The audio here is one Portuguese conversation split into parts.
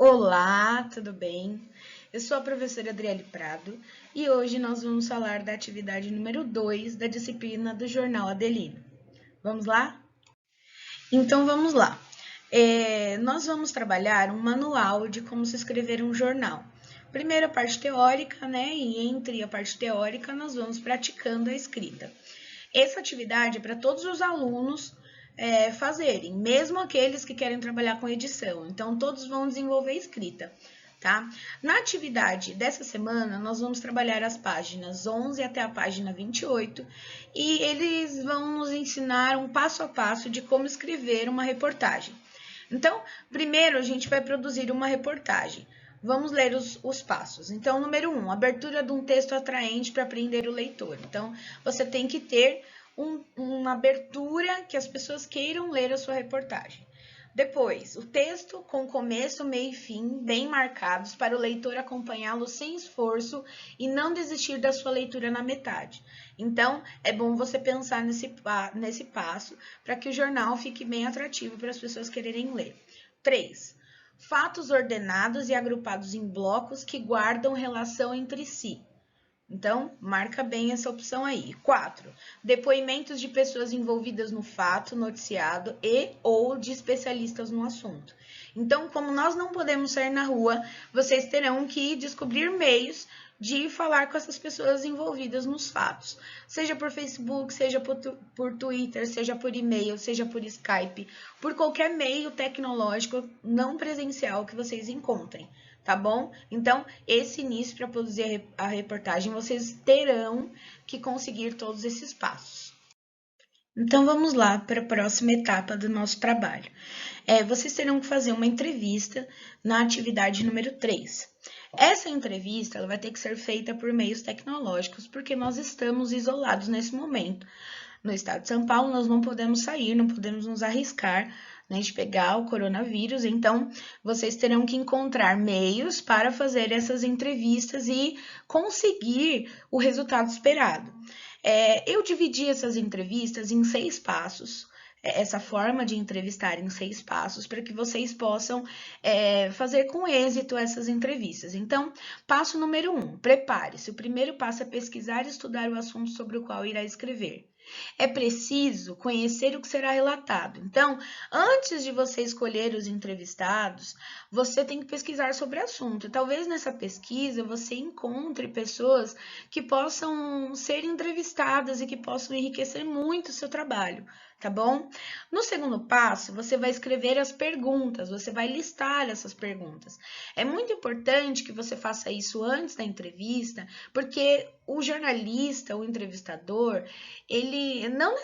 Olá, tudo bem? Eu sou a professora Adriele Prado e hoje nós vamos falar da atividade número 2 da disciplina do Jornal Adelino. Vamos lá? Então vamos lá. Nós vamos trabalhar um manual de como se escrever um jornal. Primeiro a parte teórica, né? E entre a parte teórica nós vamos praticando a escrita. Essa atividade é para todos os alunos fazerem, mesmo aqueles que querem trabalhar com edição. Então, todos vão desenvolver escrita, tá? Na atividade dessa semana, nós vamos trabalhar as páginas 11 até a página 28 e eles vão nos ensinar um passo a passo de como escrever uma reportagem. Então, primeiro a gente vai produzir uma reportagem. Vamos ler os passos. Então, número 1, abertura de um texto atraente para prender o leitor. Então, você tem que ter uma abertura que as pessoas queiram ler a sua reportagem. Depois, o texto com começo, meio e fim bem marcados para o leitor acompanhá-lo sem esforço e não desistir da sua leitura na metade. Então, é bom você pensar nesse passo para que o jornal fique bem atrativo para as pessoas quererem ler. 3. Fatos ordenados e agrupados em blocos que guardam relação entre si. Então, marca bem essa opção aí. 4. Depoimentos de pessoas envolvidas no fato noticiado e ou de especialistas no assunto. Então, como nós não podemos sair na rua, vocês terão que descobrir meios de falar com essas pessoas envolvidas nos fatos. Seja por Facebook, seja por Twitter, seja por e-mail, seja por Skype, por qualquer meio tecnológico não presencial que vocês encontrem. Tá bom? Então, esse início para produzir a reportagem, vocês terão que conseguir todos esses passos. Então, vamos lá para a próxima etapa do nosso trabalho. Vocês terão que fazer uma entrevista na atividade número 3. Essa entrevista ela vai ter que ser feita por meios tecnológicos, porque nós estamos isolados nesse momento. No estado de São Paulo, nós não podemos sair, não podemos nos arriscar, né, de pegar o coronavírus, então vocês terão que encontrar meios para fazer essas entrevistas e conseguir o resultado esperado. Eu dividi essas entrevistas em 6 passos, essa forma de entrevistar em 6 passos, para que vocês possam fazer com êxito essas entrevistas. Então, passo número 1, prepare-se. O primeiro passo é pesquisar e estudar o assunto sobre o qual irá escrever. É preciso conhecer o que será relatado. Então, antes de você escolher os entrevistados, você tem que pesquisar sobre o assunto. Talvez nessa pesquisa você encontre pessoas que possam ser entrevistadas e que possam enriquecer muito o seu trabalho, tá bom? No segundo passo, você vai escrever as perguntas, você vai listar essas perguntas. É muito importante que você faça isso antes da entrevista, porque o jornalista, o entrevistador, ele não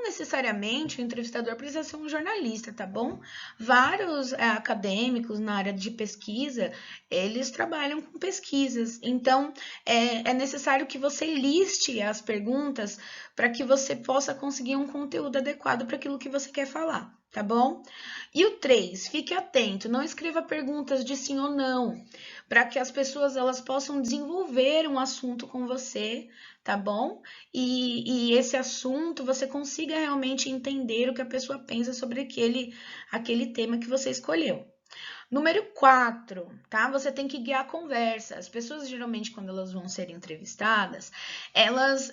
necessariamente o entrevistador precisa ser um jornalista, tá bom? Vários acadêmicos na área de pesquisa, eles trabalham com pesquisas, então é necessário que você liste as perguntas para que você possa conseguir um conteúdo adequado para aquilo que você quer falar, tá bom? E o 3, fique atento, não escreva perguntas de sim ou não, para que as pessoas elas possam desenvolver um assunto com você, tá bom? E esse assunto você consiga realmente entender o que a pessoa pensa sobre aquele tema que você escolheu. Número 4, tá? Você tem que guiar a conversa. As pessoas, geralmente, quando elas vão ser entrevistadas, elas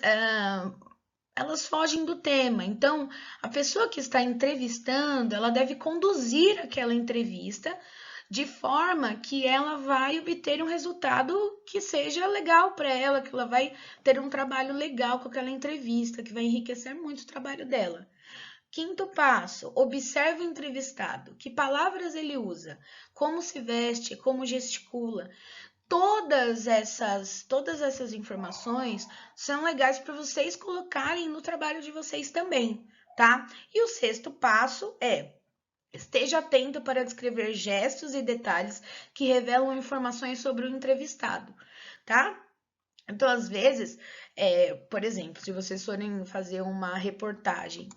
fogem do tema. Então, a pessoa que está entrevistando, ela deve conduzir aquela entrevista de forma que ela vai obter um resultado que seja legal para ela, que ela vai ter um trabalho legal com aquela entrevista, que vai enriquecer muito o trabalho dela. Quinto passo, observe o entrevistado. Que palavras ele usa? Como se veste? Como gesticula? Todas essas informações são legais para vocês colocarem no trabalho de vocês também, tá? E o sexto passo é: esteja atento para descrever gestos e detalhes que revelam informações sobre o entrevistado, tá? Então, às vezes, por exemplo, se vocês forem fazer uma reportagem.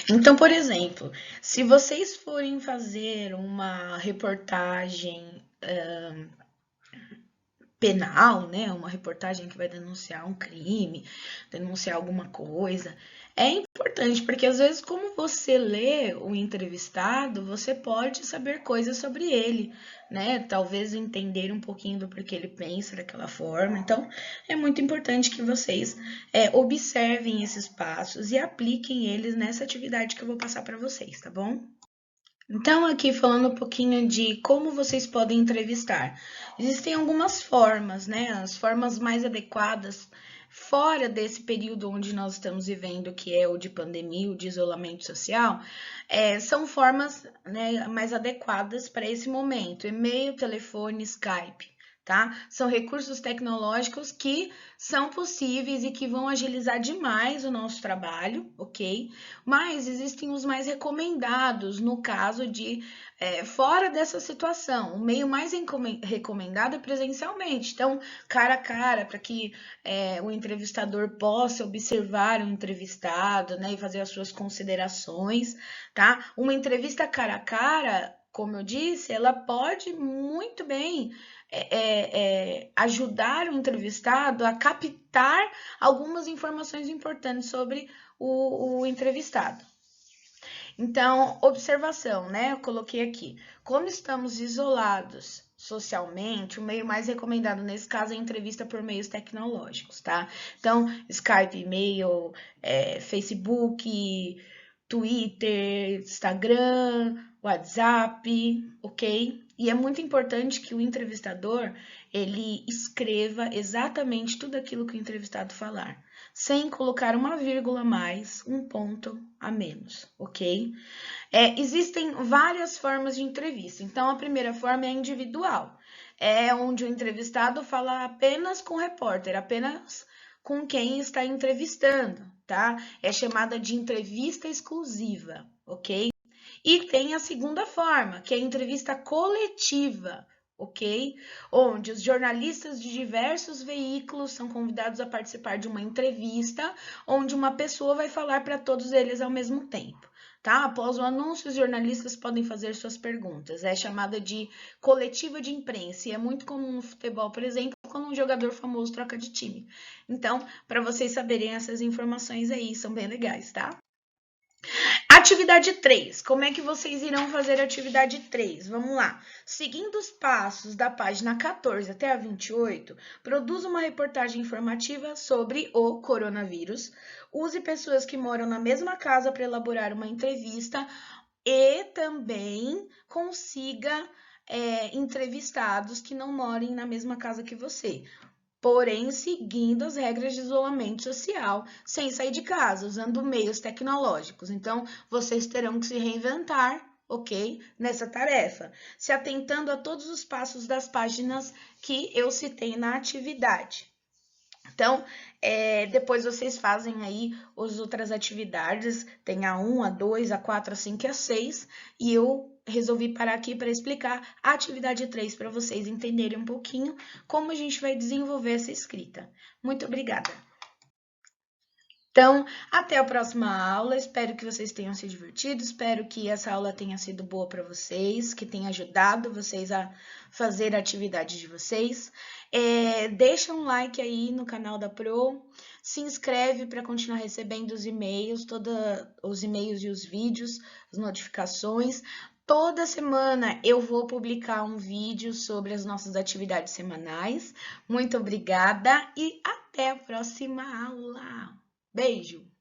Então, por exemplo, se vocês forem fazer uma reportagem penal, né? Uma reportagem que vai denunciar um crime, denunciar alguma coisa. É importante, porque às vezes, como você lê o entrevistado, você pode saber coisas sobre ele, né? Talvez entender um pouquinho do porquê ele pensa daquela forma. Então, é muito importante que vocês observem esses passos e apliquem eles nessa atividade que eu vou passar para vocês, tá bom? Então, aqui falando um pouquinho de como vocês podem entrevistar. Existem algumas formas, né? As formas mais adequadas, fora desse período onde nós estamos vivendo, que é o de pandemia, o de isolamento social, são formas, né, mais adequadas para esse momento: e-mail, telefone, Skype. Tá? São recursos tecnológicos que são possíveis e que vão agilizar demais o nosso trabalho, ok? Mas existem os mais recomendados no caso de fora dessa situação. O meio mais recomendado é presencialmente, então, cara a cara, para que o entrevistador possa observar o entrevistado, né, e fazer as suas considerações, tá? Uma entrevista cara a cara, como eu disse, ela pode muito bem ajudar o entrevistado a captar algumas informações importantes sobre o entrevistado. Então, observação, né? Eu coloquei aqui. Como estamos isolados socialmente, o meio mais recomendado nesse caso é a entrevista por meios tecnológicos, tá? Então, Skype, e-mail, Facebook, Twitter, Instagram, WhatsApp, ok? E é muito importante que o entrevistador, ele escreva exatamente tudo aquilo que o entrevistado falar, sem colocar uma vírgula a mais, um ponto a menos, ok? Existem várias formas de entrevista. Então, a primeira forma é individual, é onde o entrevistado fala apenas com o repórter, apenas com quem está entrevistando, tá? É chamada de entrevista exclusiva, ok? E tem a segunda forma, que é a entrevista coletiva, ok? Onde os jornalistas de diversos veículos são convidados a participar de uma entrevista, onde uma pessoa vai falar para todos eles ao mesmo tempo. Tá? Após o anúncio, os jornalistas podem fazer suas perguntas. É chamada de coletiva de imprensa e é muito comum no futebol, por exemplo, quando um jogador famoso troca de time. Então, para vocês saberem essas informações aí, são bem legais, tá? Atividade 3. Como é que vocês irão fazer a atividade 3? Vamos lá. Seguindo os passos da página 14 até a 28, produza uma reportagem informativa sobre o coronavírus. Use pessoas que moram na mesma casa para elaborar uma entrevista e também consiga entrevistados que não morem na mesma casa que você, porém seguindo as regras de isolamento social, sem sair de casa, usando meios tecnológicos. Então, vocês terão que se reinventar, ok? Nessa tarefa, se atentando a todos os passos das páginas que eu citei na atividade. Então, depois vocês fazem aí as outras atividades, tem a 1, a 2, a 4, a 5 e a 6, e eu resolvi parar aqui para explicar a atividade 3 para vocês entenderem um pouquinho como a gente vai desenvolver essa escrita. Muito obrigada! Então, até a próxima aula. Espero que vocês tenham se divertido. Espero que essa aula tenha sido boa para vocês, que tenha ajudado vocês a fazer a atividade de vocês. Deixa um like aí no canal da Pro. Se inscreve para continuar recebendo os e-mails, os e-mails e os vídeos, as notificações. Toda semana eu vou publicar um vídeo sobre as nossas atividades semanais. Muito obrigada e até a próxima aula! Beijo!